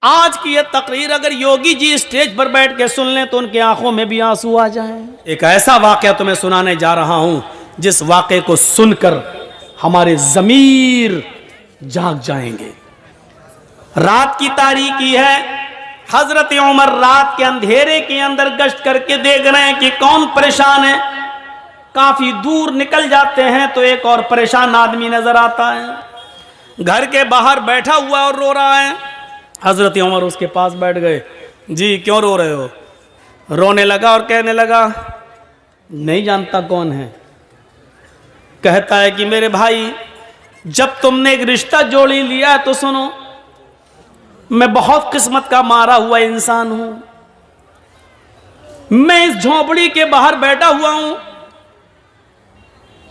आज की ये तकरीर अगर योगी जी स्टेज पर बैठ के सुन लें तो उनकी आंखों में भी आंसू आ जाएं। एक ऐसा वाकया तुम्हें सुनाने जा रहा हूं जिस वाकये को सुनकर हमारे ज़मीर जाग जाएंगे। रात की तारीकी है। हजरत उमर रात के अंधेरे के अंदर गश्त करके देख रहे हैं कि कौन परेशान है। काफी दूर निकल जाते हैं तो एक और परेशान आदमी नजर आता है, घर के बाहर बैठा हुआ और रो रहा है। हजरत उमर उसके पास बैठ गए। जी क्यों रो रहे हो? रोने लगा और कहने लगा नहीं जानता कौन है। कहता है कि मेरे भाई जब तुमने एक रिश्ता जोड़ी लिया तो सुनो, मैं बहुत किस्मत का मारा हुआ इंसान हूं। मैं इस झोपड़ी के बाहर बैठा हुआ हूं,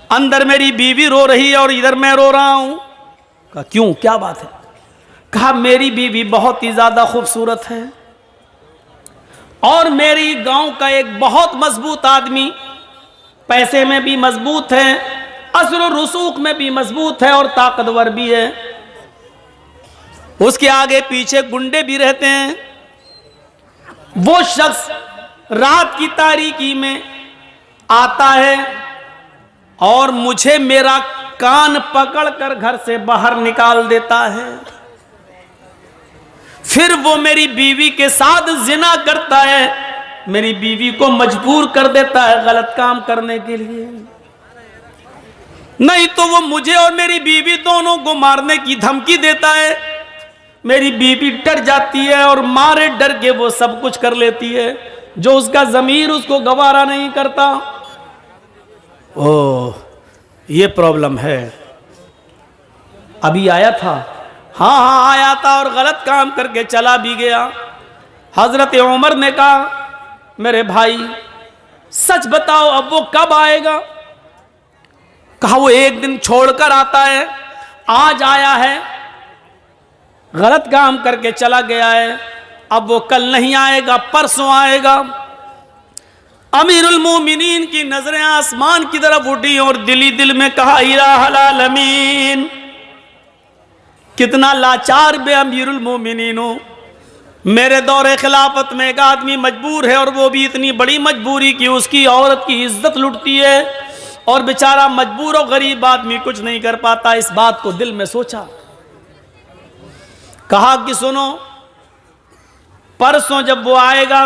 अंदर मेरी बीवी रो रही है और इधर मैं रो रहा हूं। कहा क्यों, क्या बात है? कहा मेरी बीवी बहुत ही ज्यादा खूबसूरत है और मेरी गांव का एक बहुत मजबूत आदमी, पैसे में भी मजबूत है, असर और रसूख में भी मजबूत है और ताकतवर भी है। उसके आगे पीछे गुंडे भी रहते हैं। वो शख्स रात की तारीकी में आता है और मुझे मेरा कान पकड़कर घर से बाहर निकाल देता है। फिर वो मेरी बीवी के साथ जिना करता है, मेरी बीवी को मजबूर कर देता है गलत काम करने के लिए। नहीं तो वो मुझे और मेरी बीवी दोनों को मारने की धमकी देता है। मेरी बीवी डर जाती है और मारे डर के वो सब कुछ कर लेती है जो उसका ज़मीर उसको गवारा नहीं करता। ओह ये प्रॉब्लम है। अभी आया था, हाँ आया था और गलत काम करके चला भी गया। हजरत उमर ने कहा मेरे भाई सच बताओ अब वो कब आएगा? कहा वो एक दिन छोड़कर आता है, आज आया है, गलत काम करके चला गया है, अब वो कल नहीं आएगा, परसों आएगा। अमीरुल मोमिनीन की नजरें आसमान की तरफ उठी और दिली दिल में कहा इलाहुल आलमीन, कितना लाचार बे अमीरुल मोमिनीन हो। मेरे दौरे खिलाफत में एक आदमी मजबूर है और वो भी इतनी बड़ी मजबूरी कि उसकी औरत की इज्जत लुटती है और बेचारा मजबूर और गरीब आदमी कुछ नहीं कर पाता। इस बात को दिल में सोचा, कहा कि सुनो परसों जब वो आएगा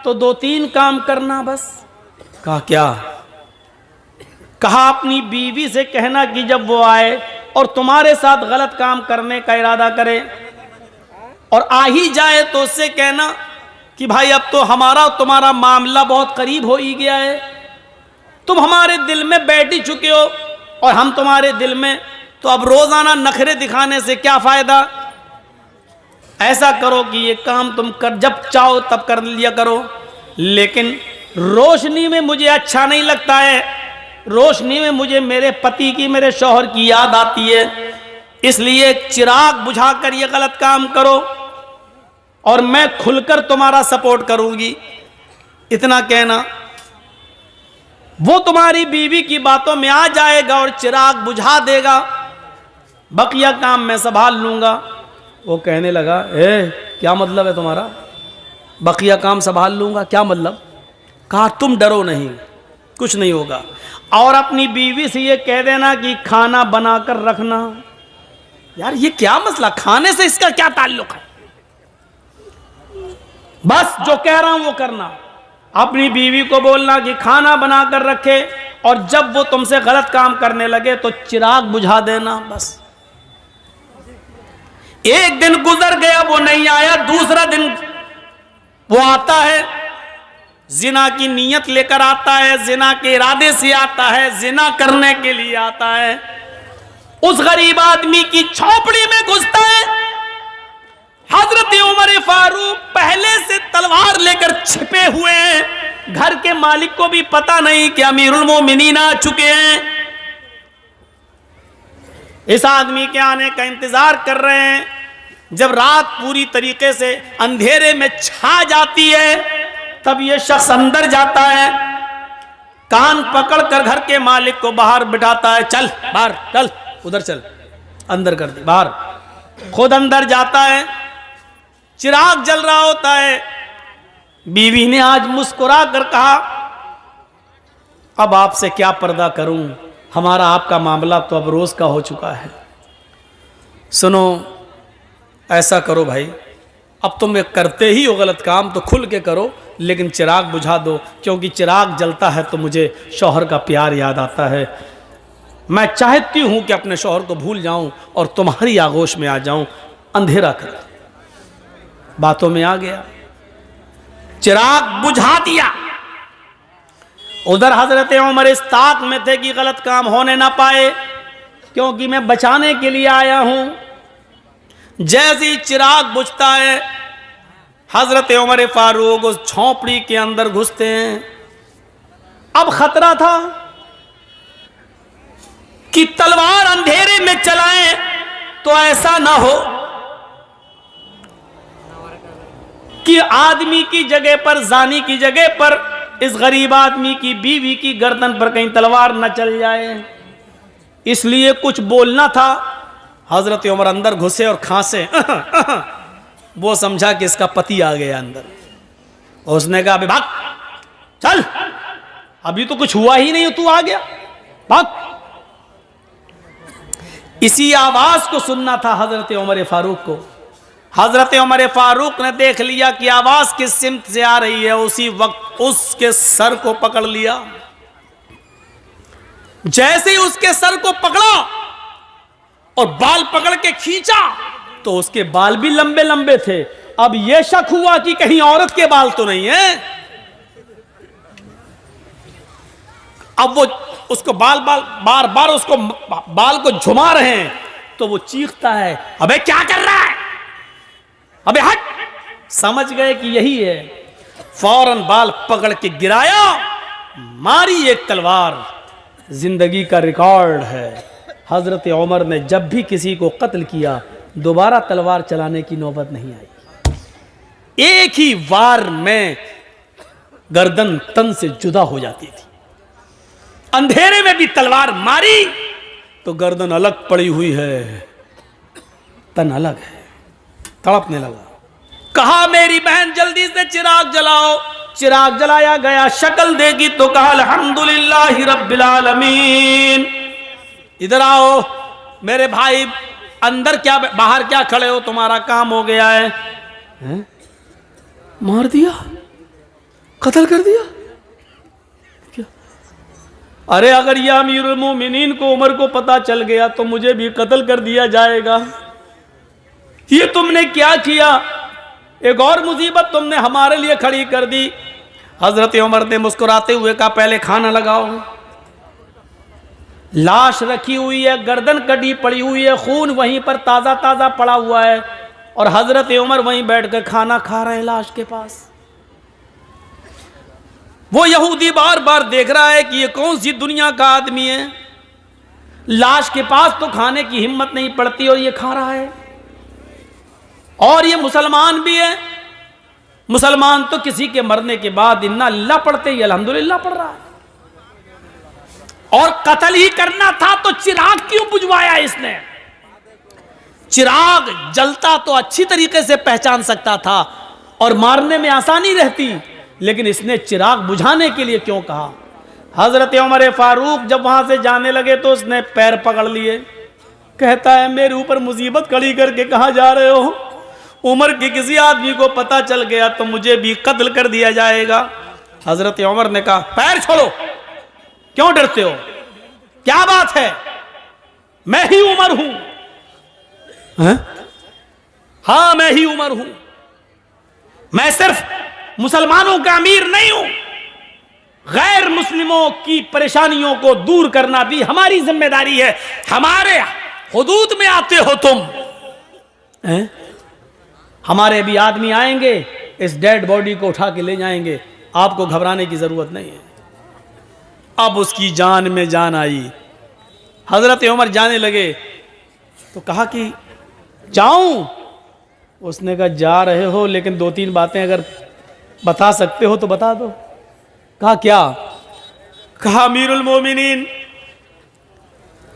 तो 2-3 काम करना बस। कहा क्या? कहा अपनी बीवी से कहना कि जब वो आए और तुम्हारे साथ गलत काम करने का इरादा करे और आ ही जाए तो उससे कहना कि भाई अब तो हमारा और तुम्हारा मामला बहुत करीब हो ही गया है, तुम हमारे दिल में बैठ ही चुके हो और हम तुम्हारे दिल में, तो अब रोजाना नखरे दिखाने से क्या फायदा। ऐसा करो कि ये काम तुम कर जब चाहो तब कर लिया करो, लेकिन रोशनी में मुझे अच्छा नहीं लगता है, रोशनी में मुझे मेरे पति की, मेरे शौहर की याद आती है, इसलिए चिराग बुझाकर ये गलत काम करो और मैं खुलकर तुम्हारा सपोर्ट करूंगी। इतना कहना, वो तुम्हारी बीवी की बातों में आ जाएगा और चिराग बुझा देगा, बकिया काम मैं संभाल लूंगा। वो कहने लगा क्या मतलब है तुम्हारा, बकिया काम संभाल लूंगा, क्या मतलब? कहा तुम डरो नहीं, कुछ नहीं होगा और अपनी बीवी से ये कह देना कि खाना बनाकर रखना। यार ये क्या मसला, खाने से इसका क्या ताल्लुक है? बस जो कह रहा हूं वो करना। अपनी बीवी को बोलना कि खाना बनाकर रखे और जब वो तुमसे गलत काम करने लगे तो चिराग बुझा देना बस। एक दिन गुजर गया, वो नहीं आया, दूसरा दिन वो आता है, जिना की नीयत लेकर आता है, जिना के इरादे से आता है, जिना करने के लिए आता है। उस गरीब आदमी की झोपड़ी में घुसता है। हजरत उमर फारूक पहले से तलवार लेकर छिपे हुए हैं, घर के मालिक को भी पता नहीं कि अमीरुल मोमिनीन आ चुके हैं। इस आदमी के आने का इंतजार कर रहे हैं। जब रात पूरी तरीके से अंधेरे में छा जाती है तब यह शख्स अंदर जाता है, कान पकड़कर घर के मालिक को बाहर बिठाता है, चल बाहर चल, उधर चल, अंदर कर दे बाहर। खुद अंदर जाता है, चिराग जल रहा होता है। बीवी ने आज मुस्कुरा कर कहा, अब आपसे क्या पर्दा करूं, हमारा आपका मामला तो अब रोज का हो चुका है। सुनो, ऐसा करो भाई, अब तुम करते ही हो गलत काम तो खुल के करो, लेकिन चिराग बुझा दो, क्योंकि चिराग जलता है तो मुझे शौहर का प्यार याद आता है। मैं चाहती हूं कि अपने शौहर को भूल जाऊं और तुम्हारी आगोश में आ जाऊं। अंधेरा कर, बातों में आ गया, चिराग बुझा दिया। उधर हजरत उमर इस ताक में थे कि गलत काम होने ना पाए, क्योंकि मैं बचाने के लिए आया हूं। जैसे ही चिराग बुझता है, हजरत उमर फारूक उस झोंपड़ी के अंदर घुसते हैं। अब खतरा था कि तलवार अंधेरे में चलाएं तो ऐसा ना हो कि आदमी की जगह पर, जानी की जगह पर इस गरीब आदमी की बीवी की गर्दन पर कहीं तलवार न चल जाए, इसलिए कुछ बोलना था। हजरत उमर अंदर घुसे और खांसे। वो समझा कि इसका पति आ गया अंदर। उसने कहा, अभी भाग, चल, अभी तो कुछ हुआ ही नहीं, तू आ गया, भाग। इसी आवाज को सुनना था हजरत उमर फारूक को। हजरत उमर फारूक ने देख लिया कि आवाज किस सिमत से आ रही है, उसी वक्त उसके सर को पकड़ लिया। जैसे ही उसके सर को पकड़ा और बाल पकड़ के खींचा तो उसके बाल भी लंबे लंबे थे। अब यह शक हुआ कि कहीं औरत के बाल तो नहीं है। अब वो उसको बार बार उसको बाल को झुमा रहे हैं, तो वो चीखता है, अबे क्या कर रहा है, अबे हट। समझ गए कि यही है, फौरन बाल पकड़ के गिराया, मारी एक तलवार। जिंदगी का रिकॉर्ड है, हजरत उमर ने जब भी किसी को कत्ल किया दोबारा तलवार चलाने की नौबत नहीं आई। एक ही वार में गर्दन तन से जुदा हो जाती थी। अंधेरे में भी तलवार मारी तो गर्दन अलग पड़ी हुई है, तन अलग है, तड़पने लगा। कहा, मेरी बहन जल्दी से चिराग जलाओ। चिराग जलाया गया, शक्ल देगी तो कहा, अल्हम्दुलिल्लाहि रब्बिल आलमीन। इधर आओ मेरे भाई, अंदर क्या बाहर क्या खड़े हो, तुम्हारा काम हो गया है। हैं? मार दिया, कत्ल कर दिया क्या? अरे अगर यह अमीरुल मोमिनीन को, उमर को पता चल गया तो मुझे भी कत्ल कर दिया जाएगा। ये तुमने क्या किया? एक और मुसीबत तुमने हमारे लिए खड़ी कर दी। हजरत उमर ने मुस्कुराते हुए कहा, पहले खाना लगाओ। लाश रखी हुई है, गर्दन कटी पड़ी हुई है, खून वहीं पर ताजा ताजा पड़ा हुआ है, और हजरत उमर वहीं बैठकर खाना खा रहे हैं लाश के पास। वो यहूदी बार बार देख रहा है कि ये कौन सी दुनिया का आदमी है, लाश के पास तो खाने की हिम्मत नहीं पड़ती और ये खा रहा है। और ये मुसलमान भी है। मुसलमान तो किसी के मरने के बाद इन्ना अल्लाह पढ़ते ही अल्हम्दुलिल्लाह पढ़ रहा है। और कत्ल ही करना था तो चिराग क्यों बुझवाया इसने? चिराग जलता तो अच्छी तरीके से पहचान सकता था और मारने में आसानी रहती, लेकिन इसने चिराग बुझाने के लिए क्यों कहा? हजरत उमर फारूक जब वहां से जाने लगे तो उसने पैर पकड़ लिए। कहता है, मेरे ऊपर मुसीबत खड़ी करके कहां जा रहे हो? उमर के किसी आदमी को पता चल गया तो मुझे भी कत्ल कर दिया जाएगा। हजरत उमर ने कहा, पैर छोड़ो, क्यों डरते हो? क्या बात है? मैं ही उमर हूं। हाँ, मैं ही उमर हूं। मैं सिर्फ मुसलमानों का अमीर नहीं हूं, गैर मुस्लिमों की परेशानियों को दूर करना भी हमारी जिम्मेदारी है। हमारे हुदूद में आते हो तुम। हमारे भी आदमी आएंगे, इस डेड बॉडी को उठा के ले जाएंगे, आपको घबराने की जरूरत नहीं है। अब उसकी जान में जान आई। हजरत उमर जाने लगे तो कहा कि जाऊं? उसने कहा, जा रहे हो, लेकिन दो तीन बातें अगर बता सकते हो तो बता दो। कहा, क्या? कहा, अमीरुल मोमिनीन,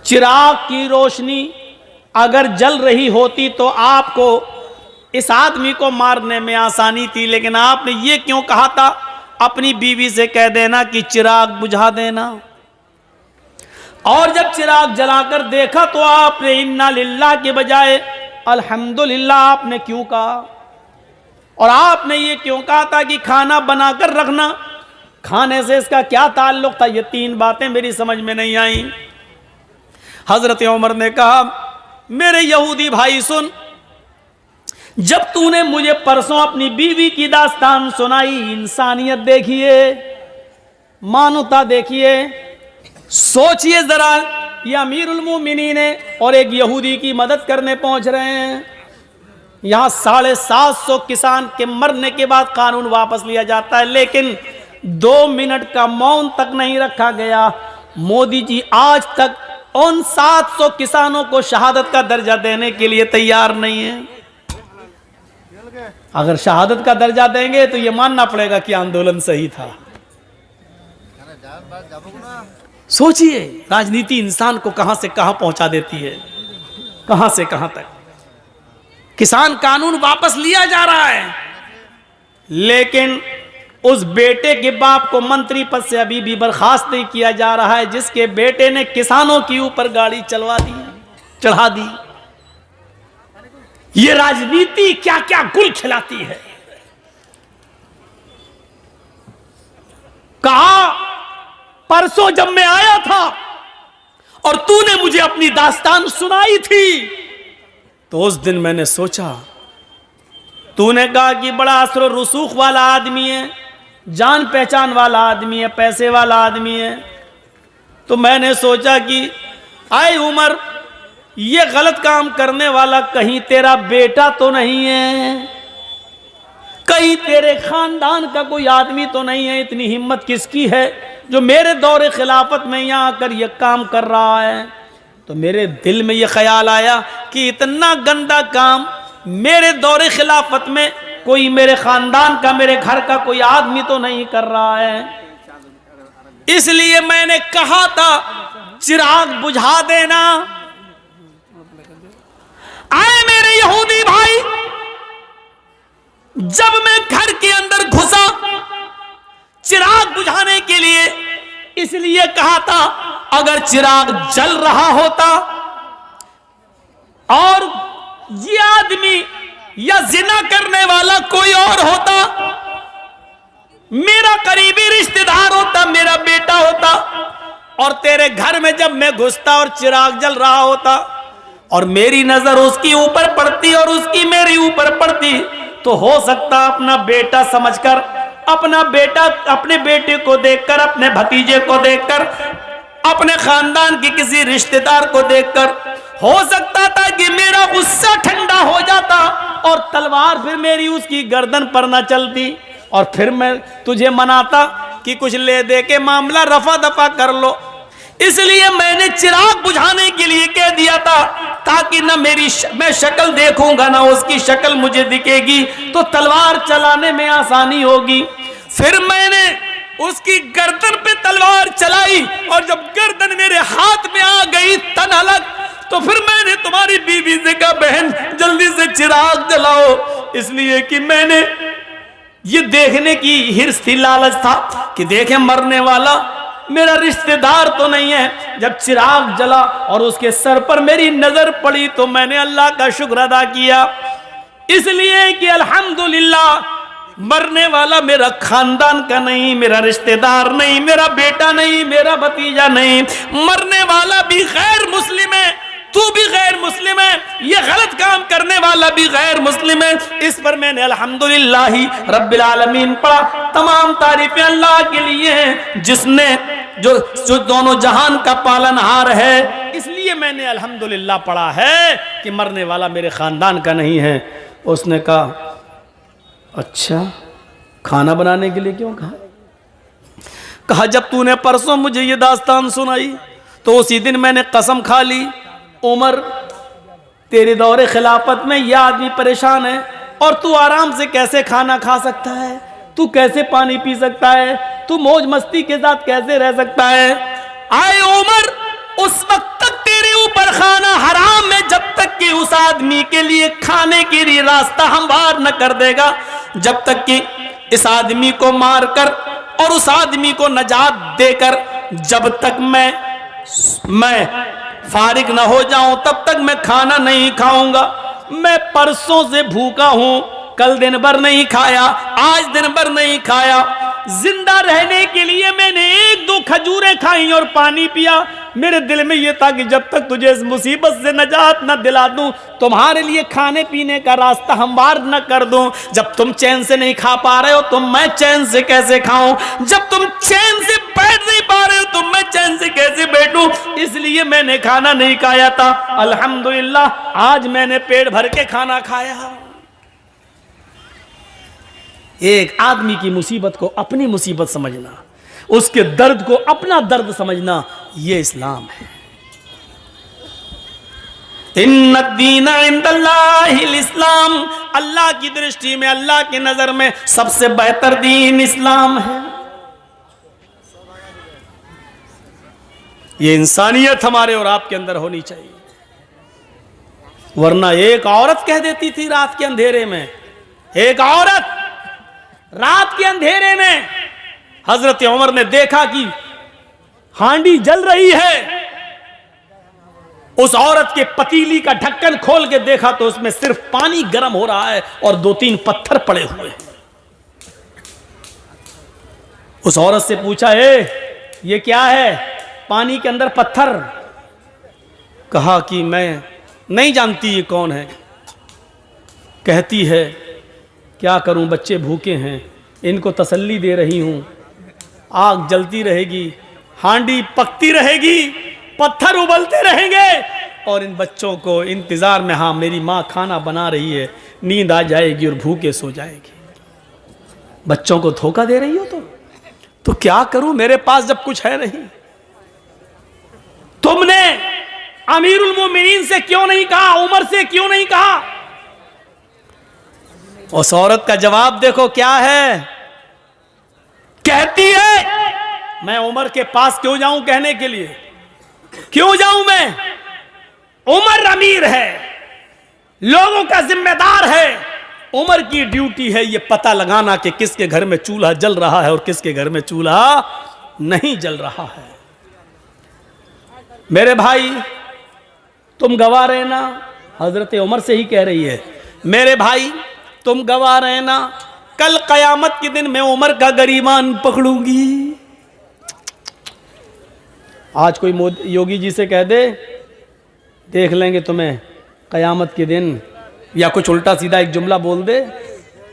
चिराग की रोशनी अगर जल रही होती तो आपको इस आदमी को मारने में आसानी थी, लेकिन आपने ये क्यों कहा था? अपनी बीवी से कह देना कि चिराग बुझा देना। और जब चिराग जलाकर देखा तो आपने इन्ना लिल्लाह के बजाय अल्हम्दुलिल्लाह आपने क्यों कहा? और आपने ये क्यों कहा था कि खाना बनाकर रखना? खाने से इसका क्या ताल्लुक था? ये तीन बातें मेरी समझ में नहीं आई। हजरत उमर ने कहा, मेरे यहूदी भाई सुन, जब तूने मुझे परसों अपनी बीवी की दास्तान सुनाई, इंसानियत देखिए, मानवता देखिए, सोचिए जरा, ये अमीरुल मोमिनीन है और एक यहूदी की मदद करने पहुंच रहे हैं। यहां 750 किसान के मरने के बाद कानून वापस लिया जाता है, लेकिन 2 मिनट का मौन तक नहीं रखा गया। मोदी जी आज तक उन 700 किसानों को शहादत का दर्जा देने के लिए तैयार नहीं है। अगर शहादत का दर्जा देंगे तो यह मानना पड़ेगा कि आंदोलन सही था। सोचिए, राजनीति इंसान को कहां से कहां पहुंचा देती है, कहां से कहां तक। किसान कानून वापस लिया जा रहा है, लेकिन उस बेटे के बाप को मंत्री पद से अभी भी बर्खास्त नहीं किया जा रहा है, जिसके बेटे ने किसानों के ऊपर गाड़ी चढ़ा दी। ये राजनीति क्या क्या गुल खिलाती है। कहा, परसों जब मैं आया था और तूने मुझे अपनी दास्तान सुनाई थी, तो उस दिन मैंने सोचा, तूने कहा कि बड़ा असर रसूख वाला आदमी है, जान पहचान वाला आदमी है, पैसे वाला आदमी है। तो मैंने सोचा कि आए उमर, ये गलत काम करने वाला कहीं तेरा बेटा तो नहीं है, कहीं तेरे खानदान का कोई आदमी तो नहीं है? इतनी हिम्मत किसकी है जो मेरे दौरे खिलाफत में यहाँ आकर ये काम कर रहा है? तो मेरे दिल में ये ख्याल आया कि इतना गंदा काम मेरे दौरे खिलाफत में कोई मेरे खानदान का, मेरे घर का कोई आदमी तो नहीं कर रहा है। इसलिए मैंने कहा था चिराग बुझा देना। आए मेरे यहूदी भाई, जब मैं घर के अंदर घुसा चिराग बुझाने के लिए, इसलिए कहा था अगर चिराग जल रहा होता और ये आदमी या जिना करने वाला कोई और होता, मेरा करीबी रिश्तेदार होता, मेरा बेटा होता, और तेरे घर में जब मैं घुसता और चिराग जल रहा होता और मेरी नजर उसके ऊपर पड़ती और उसकी मेरी ऊपर पड़ती, तो हो सकता अपना बेटा समझकर, अपने बेटे को देखकर, अपने भतीजे को देखकर, अपने खानदान के किसी रिश्तेदार को देखकर हो सकता था कि मेरा गुस्सा ठंडा हो जाता और तलवार फिर मेरी उसकी गर्दन पर न चलती, और फिर मैं तुझे मनाता कि कुछ ले दे के मामला रफा दफा कर लो। इसलिए मैंने चिराग बुझाने के लिए कह दिया था, ताकि ना मैं शक्ल देखूंगा ना उसकी शक्ल मुझे दिखेगी, तो तलवार चलाने में आसानी होगी। फिर मैंने उसकी गर्दन पे तलवार चलाई और जब गर्दन मेरे हाथ में आ गई तन अलग, तो फिर मैंने तुम्हारी बीवी से कहा, बहन जल्दी से चिराग जलाओ, इसलिए कि मैंने ये देखने की हिर्स थी, लालच था कि देखें मरने वाला मेरा रिश्तेदार तो नहीं है। जब चिराग जला और उसके सर पर मेरी नजर पड़ी तो मैंने अल्लाह का शुक्र अदा किया, इसलिए कि अल्हम्दुलिल्लाह मरने वाला मेरा खानदान का नहीं, मेरा रिश्तेदार नहीं, मेरा बेटा नहीं, मेरा भतीजा नहीं, मरने वाला भी गैर मुस्लिम है, तू भी गैर मुस्लिम है, ये गलत काम करने वाला भी गैर मुस्लिम है। इस पर मैंने अल्हम्दुलिल्लाहि रब्बिल आलमीन पढ़ा। तमाम तारीफें अल्लाह के लिए हैं जिसने जो दोनों जहान का पालनहार है, इसलिए मैंने अल्हम्दुलिल्लाह पढ़ा है कि मरने वाला मेरे खानदान का नहीं है। उसने कहा, अच्छा खाना बनाने के लिए क्यों कहा? कहा जब तूने परसों मुझे ये दास्तान सुनाई तो उसी दिन मैंने कसम खा ली, उमर तेरे दौरे खिलाफत में यह आदमी परेशान है और तू आराम से कैसे खाना खा सकता है, तू कैसे पानी पी सकता है, तू मौज मस्ती के साथ कैसे रह सकता है। आए उमर, उस वक्त तक तेरे ऊपर खाना हराम है जब तक कि उस आदमी के लिए खाने के लिए रास्ता हमवार न कर देगा, जब तक कि इस आदमी को मारकर और उस आदमी को नजात देकर जब तक मैं फारिग न हो जाऊं तब तक मैं खाना नहीं खाऊंगा। मैं परसों से भूखा हूं, कल दिन भर नहीं खाया, आज दिन भर नहीं खाया। जिंदा रहने के लिए मैंने 1-2 खजूरें खाई और पानी पिया। मेरे दिल में यह था कि जब तक तुझे इस मुसीबत से नजात न दिला दूं, तुम्हारे लिए खाने पीने का रास्ता हमवार न कर दूं। जब तुम चैन से नहीं खा पा रहे हो तो मैं चैन से कैसे खाऊं? जब तुम चैन से बैठ नहीं पा रहे हो तो मैं चैन से कैसे बैठूं? इसलिए मैंने खाना नहीं खाया था। अल्हम्दुलिल्लाह आज मैंने पेट भर के खाना खाया। एक आदमी की मुसीबत को अपनी मुसीबत समझना, उसके दर्द को अपना दर्द समझना, यह इस्लाम है। इन्नद्दीना इंदल्लाहिल इस्लाम, अल्लाह की दृष्टि में, अल्लाह की नजर में सबसे बेहतर दीन इस्लाम है। यह इंसानियत हमारे और आपके अंदर होनी चाहिए। वरना एक औरत कह देती थी रात के अंधेरे में, एक औरत रात के अंधेरे में, हजरत उमर ने देखा कि हांडी जल रही है। उस औरत के पतीली का ढक्कन खोल के देखा तो उसमें सिर्फ पानी गर्म हो रहा है और 2-3 पत्थर पड़े हुए हैं। उस औरत से पूछा, ये क्या है पानी के अंदर पत्थर? कहा कि मैं नहीं जानती ये कौन है। कहती है क्या करूं, बच्चे भूखे हैं, इनको तसल्ली दे रही हूं। आग जलती रहेगी, हांडी पकती रहेगी, पत्थर उबलते रहेंगे और इन बच्चों को इंतजार में, हाँ मेरी माँ खाना बना रही है, नींद आ जाएगी और भूखे सो जाएगी। बच्चों को धोखा दे रही हो तो क्या करूं, मेरे पास जब कुछ है नहीं। तुमने अमीरुल मोमिनीन से क्यों नहीं कहा, उमर से क्यों नहीं कहा? उस औरत का जवाब देखो क्या है। कहती है मैं उमर के पास क्यों जाऊं कहने के लिए, क्यों जाऊं मैं? उमर अमीर है, लोगों का जिम्मेदार है। उमर की ड्यूटी है ये पता लगाना कि किसके घर में चूल्हा जल रहा है और किसके घर में चूल्हा नहीं जल रहा है। मेरे भाई तुम गवाह रहना, हजरत उमर से ही कह रही है, मेरे भाई तुम गवाह रहना, कल कयामत के दिन मैं उमर का गरीबान पकड़ूंगी। आज कोई योगी जी से कह दे देख लेंगे तुम्हें कयामत के दिन, या कुछ उल्टा सीधा एक जुमला बोल दे,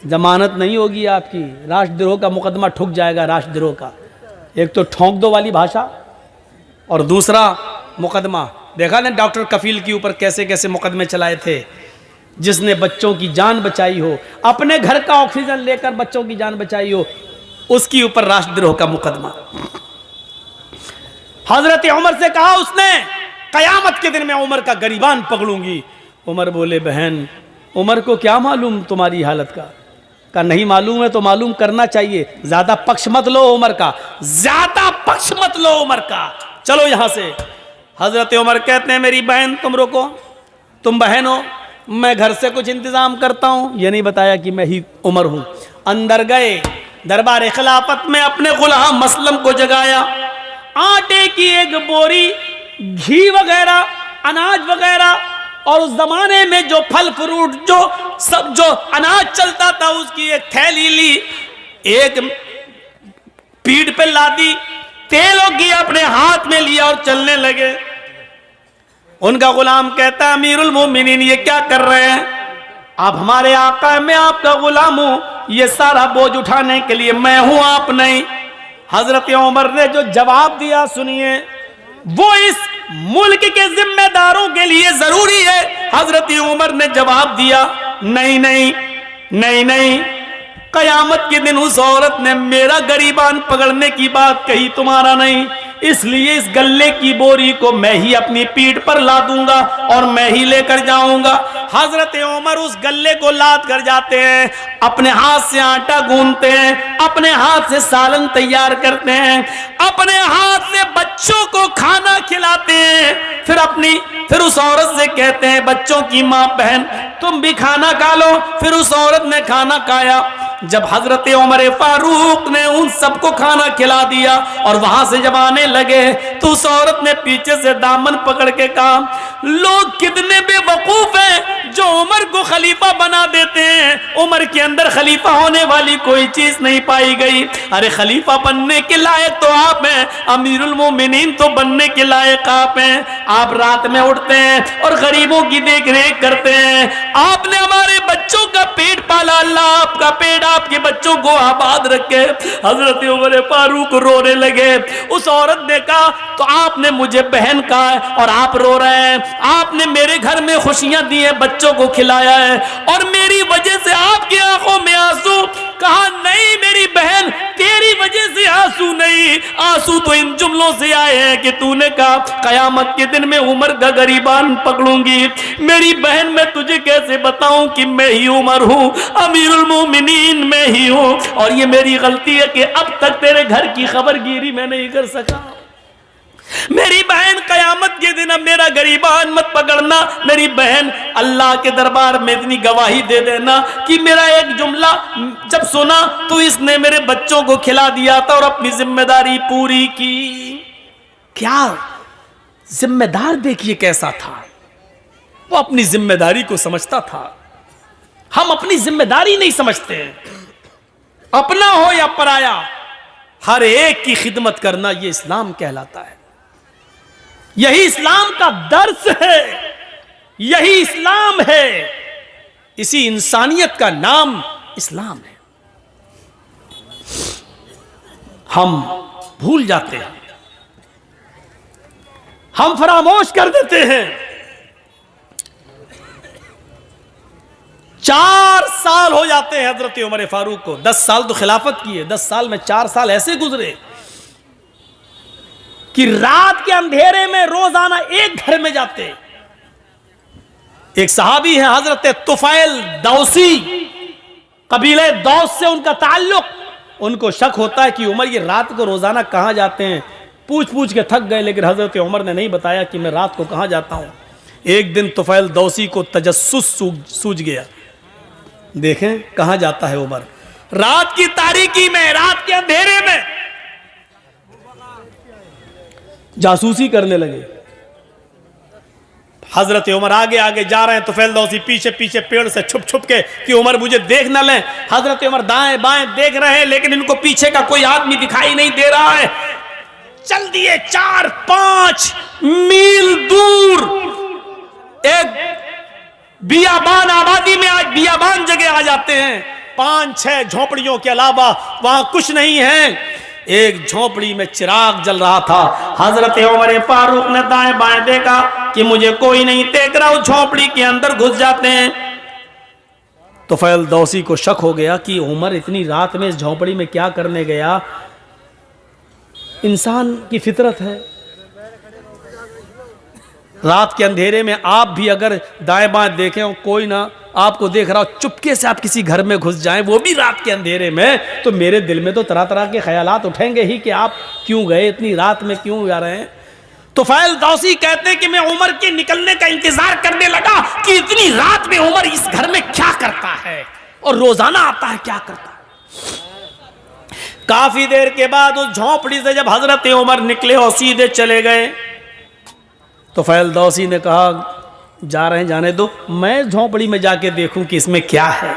जमानत नहीं होगी आपकी, राष्ट्रद्रोह का मुकदमा ठुक जाएगा। राष्ट्रद्रोह का एक तो ठोंक दो वाली भाषा और दूसरा मुकदमा। देखा ना डॉक्टर कफील के ऊपर कैसे कैसे मुकदमे चलाए थे, जिसने बच्चों की जान बचाई हो, अपने घर का ऑक्सीजन लेकर बच्चों की जान बचाई हो, उसके ऊपर राष्ट्रद्रोह का मुकदमा। हजरत उमर से कहा उसने कयामत के दिन मैं उमर का गरीबान पकड़ूंगी। उमर बोले बहन उमर को क्या मालूम तुम्हारी हालत का नहीं मालूम है तो मालूम करना चाहिए। ज्यादा पक्ष मत लो उमर का, ज्यादा पक्ष मत लो उमर का, चलो यहां से। हजरत उमर कहते हैं मेरी बहन तुम रुको, तुम बहन हो, मैं घर से कुछ इंतजाम करता हूं। ये नहीं बताया कि मैं ही उमर हूं। अंदर गए, दरबार खिलाफत में अपने गुलाम मसलम को जगाया, आटे की एक बोरी, घी वगैरह, अनाज वगैरह और उस जमाने में जो फल फ्रूट जो अनाज चलता था उसकी एक थैली ली, एक पीठ पे लादी, तेल और घी अपने हाथ में लिया और चलने लगे। उनका गुलाम कहता अमीरुल मोमिनीन ये क्या कर रहे हैं आप? हमारे आका है, मैं आपका गुलाम हूं, ये सारा बोझ उठाने के लिए मैं हूं, आप नहीं। हजरत उमर ने जो जवाब दिया सुनिए, वो इस मुल्क के जिम्मेदारों के लिए जरूरी है। हजरत उमर ने जवाब दिया नहीं नहीं नहीं नहीं, कयामत के दिन उस औरत ने मेरा गरीबान पकड़ने की बात कही, तुम्हारा नहीं। इसलिए इस गल्ले की बोरी को मैं ही अपनी पीठ पर लादूंगा और मैं ही लेकर जाऊंगा। हजरत उमर उस गल्ले को लाद कर जाते हैं, अपने हाथ से आटा गूंथते हैं, अपने हाथ से सालन तैयार करते हैं, अपने हाथ से बच्चों को खाना खिलाते हैं, फिर उस औरत से कहते हैं बच्चों की मां बहन तुम भी खाना खा लो। फिर उस औरत ने खाना खाया। जब हजरत उमर फारूक ने उन सबको खाना खिला दिया और वहां से जब आने लगे तो उस औरत ने पीछे से दामन पकड़ के कहा लोग कितने बेवकूफ हैं जो उमर को खलीफा बना देते हैं। उमर के अंदर खलीफा होने वाली कोई चीज नहीं पाई गई। अरे खलीफा बनने के लायक तो आप हैं, अमीरुल मोमिनीन तो बनने के लायक आप हैं। आप रात में उठते हैं और गरीबों की देख रेख करते हैं। आपने हमारे बच्चों का पेट पाला, अल्लाह आपका पेट आपके बच्चों को आबाद रखे। हजरत उमर फारूक रोने लगे। उस औरत ने कहा तो आपने मुझे बहन कहा है और आप रो रहे हैं। आपने मेरे घर में खुशियां दी है, बच्चों को खिलाया है और मेरी वजह से आपकी आंखों में आंसू। कहा नहीं मेरी बहन तेरी वजह से आंसू नहीं, आंसू तो इन जुमलों से आए हैं कि तूने कहा कयामत के दिन में उमर का गरीबान पकड़ूंगी। मेरी बहन मैं तुझे कैसे बताऊं कि मैं ही उमर हूं, अमीरुल मोमिनीन मैं ही हूं और ये मेरी गलती है कि अब तक तेरे घर की खबरगिरी मैं नहीं कर सका। मेरी बहन कयामत के दिन अब मेरा गरीबान मत पकड़ना। मेरी बहन अल्लाह के दरबार में इतनी गवाही दे देना कि मेरा एक जुमला जब सुना तो इसने मेरे बच्चों को खिला दिया था और अपनी जिम्मेदारी पूरी की। क्या जिम्मेदार देखिए कैसा था, वो अपनी जिम्मेदारी को समझता था। हम अपनी जिम्मेदारी नहीं समझते हैं, अपना हो या पराया हर एक की खिदमत करना ये इस्लाम कहलाता है। यही इस्लाम का दर्स है, यही इस्लाम है, इसी इंसानियत का नाम इस्लाम है। हम भूल जाते हैं, हम फरामोश कर देते हैं। 4 साल हो जाते हैं हजरत उमर फारूक को। 10 साल तो खिलाफत की है, 10 साल में 4 साल ऐसे गुजरे कि रात के अंधेरे में रोजाना एक घर में जाते। एक सहाबी है हजरत तुफैल दौसी, कबीले दौस से उनका ताल्लुक। उनको शक होता है कि उमर ये रात को रोजाना कहां जाते हैं। पूछ पूछ के थक गए लेकिन हजरत उमर ने नहीं बताया कि मैं रात को कहां जाता हूं। एक दिन तुफैल दौसी को तजस्सुस सूझ गया, देखें कहां जाता है उमर। रात की तारीकी में, रात के अंधेरे में जासूसी करने लगे। हजरत उमर आगे आगे जा रहे हैं, तुफैल दौसी पीछे पीछे पेड़ से छुप छुप के कि उमर मुझे देख न लें। हजरत उमर दाएं बाएं देख रहे हैं लेकिन इनको पीछे का कोई आदमी दिखाई नहीं दे रहा है। चल दिए 4-5 मील दूर एक बियाबान आबादी में, आज बियाबान जगह आ जाते हैं। 5-6 झोपड़ियों के अलावा वहां कुछ नहीं है। एक झोपड़ी में चिराग जल रहा था। हजरत उमर फारूक ने दाएं बाएं देखा कि मुझे कोई नहीं देख रहा, उस झोपड़ी के अंदर घुस जाते हैं। तो तुफैल दौसी को शक हो गया कि उमर इतनी रात में इस झोपड़ी में क्या करने गया। इंसान की फितरत है, रात के अंधेरे में आप भी अगर दाएं बाएं देखें और कोई ना आपको देख रहा हो, चुपके से आप किसी घर में घुस जाएं, वो भी रात के अंधेरे में, तो मेरे दिल में तो तरह तरह के ख्यालात उठेंगे ही कि आप क्यों गए, इतनी रात में क्यों जा रहे हैं। तुफैल दौसी कहते हैं कि मैं उमर के निकलने का इंतजार करने लगा कि इतनी रात में उमर इस घर में क्या करता है और रोजाना आता है क्या करता है। काफी देर के बाद उस झोपड़ी से जब हजरत उमर निकले और सीधे चले गए, तुफैल दौसी ने कहा जा रहे हैं जाने दो, मैं झोपड़ी में जाके देखूं कि इसमें क्या है।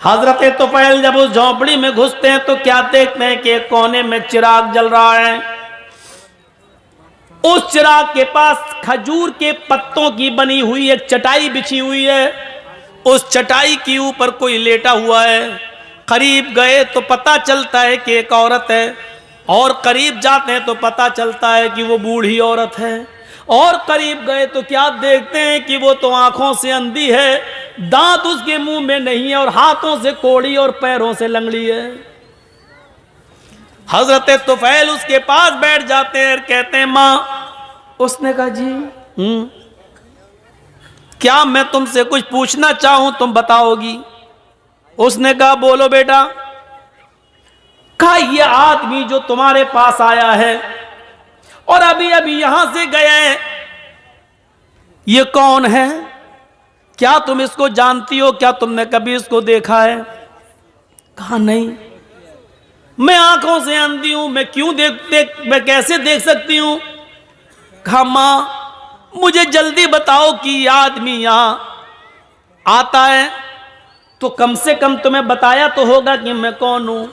हजरत तुफैल जब उस झोपड़ी में घुसते हैं तो क्या देखते हैं कि एक कोने में चिराग जल रहा है। उस चिराग के पास खजूर के पत्तों की बनी हुई एक चटाई बिछी हुई है। उस चटाई के ऊपर कोई लेटा हुआ है। करीब गए तो पता चलता है कि एक औरत है और करीब जाते हैं तो पता चलता है कि वो बूढ़ी औरत है। और करीब गए तो क्या देखते हैं कि वो तो आंखों से अंधी है, दांत उसके मुंह में नहीं है और हाथों से कोड़ी और पैरों से लंगड़ी है। हजरत तुफैल उसके पास बैठ जाते हैं और कहते हैं माँ। उसने कहा जी क्या मैं तुमसे कुछ पूछना चाहूं तुम बताओगी? उसने कहा बोलो बेटा। कहा ये आदमी जो तुम्हारे पास आया है और अभी अभी यहां से गया है, ये कौन है? क्या तुम इसको जानती हो? क्या तुमने कभी इसको देखा है? कहा नहीं, मैं आंखों से अंधी हूं, मैं क्यों मैं कैसे देख सकती हूं? कहा मां मुझे जल्दी बताओ कि ये आदमी यहां आता है तो कम से कम तुम्हें बताया तो होगा कि मैं कौन हूं।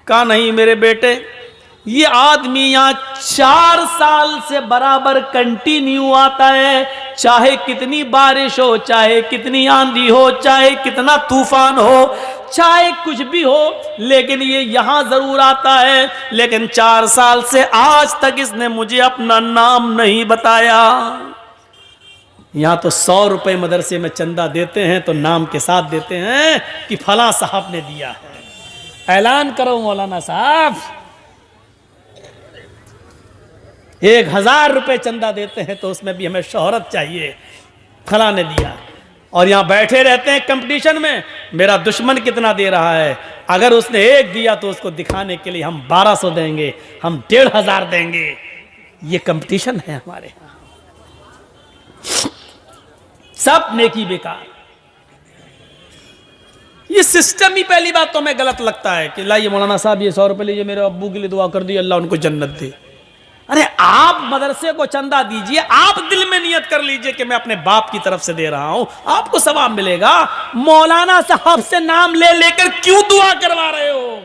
कहा नहीं मेरे बेटे, ये आदमी यहां 4 साल से बराबर कंटिन्यू आता है, चाहे कितनी बारिश हो, चाहे कितनी आंधी हो, चाहे कितना तूफान हो, चाहे कुछ भी हो, लेकिन ये यहां जरूर आता है। लेकिन 4 साल से आज तक इसने मुझे अपना नाम नहीं बताया। यहां तो 100 रुपए मदरसे में चंदा देते हैं तो नाम के साथ देते हैं कि फला साहब ने दिया है। ऐलान करो मौलाना साहब, 1000 रुपए चंदा देते हैं तो उसमें भी हमें शोहरत चाहिए, फला ने दिया। और यहां बैठे रहते हैं कंपटीशन में, मेरा दुश्मन कितना दे रहा है, अगर उसने 1 दिया तो उसको दिखाने के लिए हम 1200 देंगे, हम 1500 देंगे। ये कंपटीशन है हमारे यहां। सब नेकी बेकार। ये सिस्टम ही पहली बात तो हमें गलत लगता है कि लाइए मौलाना साहब ये 100 रुपए लीजिए, मेरे अब्बू के लिए दुआ कर दी, अल्लाह उनको जन्नत दे। अरे आप मदरसे को चंदा दीजिए, आप दिल में नियत कर लीजिए कि मैं अपने बाप की तरफ से दे रहा हूं, आपको सवाब मिलेगा। मौलाना साहब से नाम ले लेकर क्यों दुआ करवा रहे हो?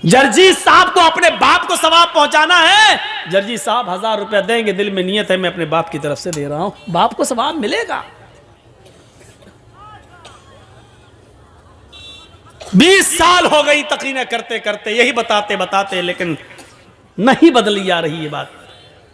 जर्जी साहब को अपने बाप को सवाब पहुंचाना है, जर्जी साहब 1000 रुपया देंगे, दिल में नियत है मैं अपने बाप की तरफ से दे रहा हूं, बाप को सवाब मिलेगा। 20 साल हो गई तकरीरें करते करते, यही बताते बताते, लेकिन नहीं बदली जा रही ये बात।